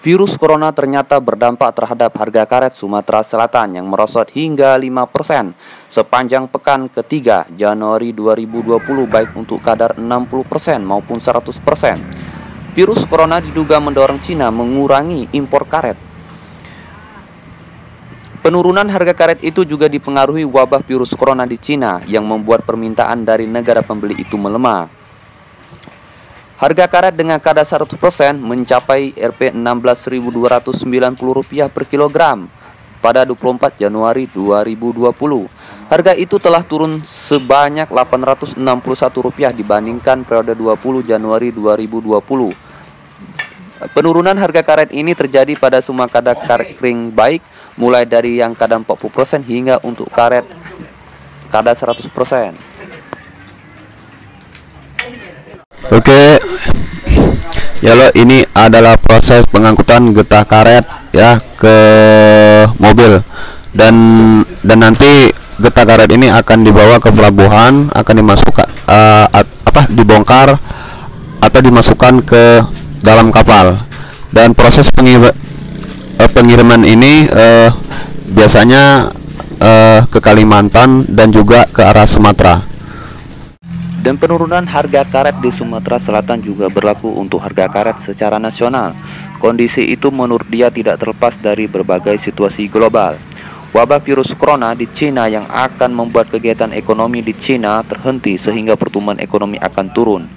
Virus corona ternyata berdampak terhadap harga karet Sumatera Selatan yang merosot hingga 5% sepanjang pekan ketiga Januari 2020 baik untuk kadar 60% maupun 100%. Virus corona diduga mendorong Cina mengurangi impor karet. Penurunan harga karet itu juga dipengaruhi wabah virus corona di Cina yang membuat permintaan dari negara pembeli itu melemah. Harga karet dengan kadar 100% mencapai Rp16.290 per kilogram pada 24 Januari 2020. Harga itu telah turun sebanyak Rp861 dibandingkan periode 20 Januari 2020. Penurunan harga karet ini terjadi pada semua kadar karet kering baik, mulai dari yang kadar 40% hingga untuk karet kadar 100%. Oke, ya lo, ini adalah proses pengangkutan getah karet ya ke mobil dan nanti getah karet ini akan dibawa ke pelabuhan, akan dimasukkan dibongkar atau dimasukkan ke dalam kapal. Dan proses pengiriman ini biasanya ke Kalimantan dan juga ke arah Sumatera. Dan penurunan harga karet di Sumatera Selatan juga berlaku untuk harga karet secara nasional. Kondisi itu menurut dia tidak terlepas dari berbagai situasi global. Wabah virus corona di Cina yang akan membuat kegiatan ekonomi di Cina terhenti sehingga pertumbuhan ekonomi akan turun.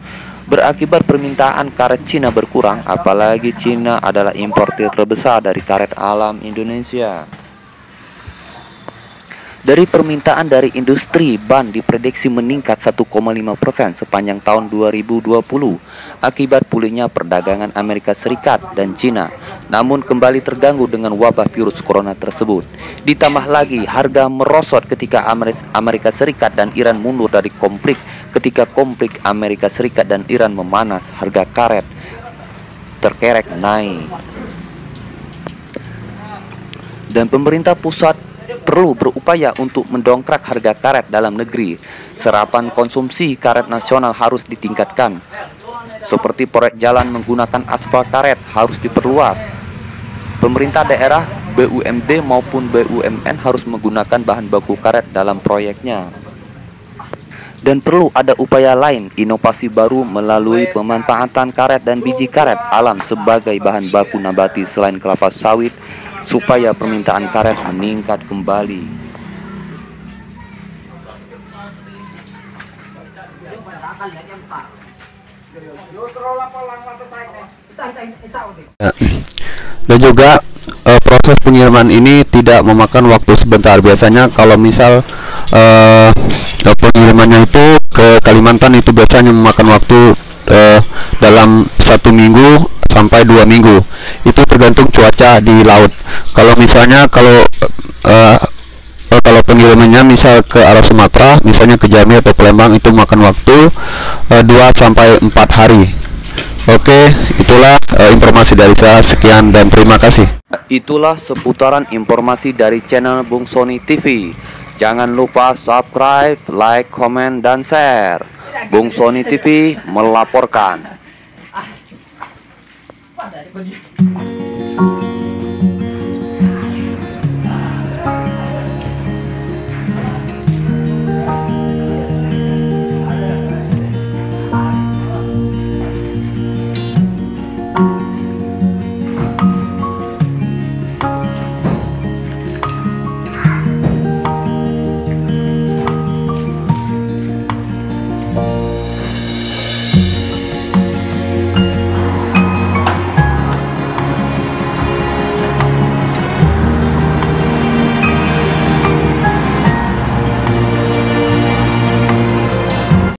Berakibat permintaan karet Cina berkurang, apalagi Cina adalah importir terbesar dari karet alam Indonesia. Dari permintaan dari industri ban diprediksi meningkat 1,5% sepanjang tahun 2020 akibat pulihnya perdagangan Amerika Serikat dan Cina, namun kembali terganggu dengan wabah virus corona tersebut. Ditambah lagi harga merosot ketika Amerika Serikat dan Iran mundur dari konflik. Ketika konflik Amerika Serikat dan Iran memanas, harga karet terkerek naik. Dan pemerintah pusat perlu berupaya untuk mendongkrak harga karet dalam negeri. Serapan konsumsi karet nasional harus ditingkatkan. Seperti proyek jalan menggunakan aspal karet harus diperluas. Pemerintah daerah, BUMD maupun BUMN harus menggunakan bahan baku karet dalam proyeknya. Dan perlu ada upaya lain, inovasi baru melalui pemanfaatan karet dan biji karet alam sebagai bahan baku nabati selain kelapa sawit, supaya permintaan karet meningkat kembali. Dan juga proses pengiriman ini tidak memakan waktu sebentar. Biasanya kalau misal pengirimannya itu ke Kalimantan itu biasanya memakan waktu dalam 1 minggu sampai 2 minggu. Itu tergantung cuaca di laut. Kalau misalnya kalau pengirimannya misal ke arah Sumatera, misalnya ke Jambi atau Palembang, itu makan waktu 2 sampai 4 hari. Oke, itulah informasi dari saya. Sekian dan terima kasih. Itulah seputaran informasi dari channel Bung Sony TV. Jangan lupa subscribe, like, komen, dan share. Bung Sony TV melaporkan.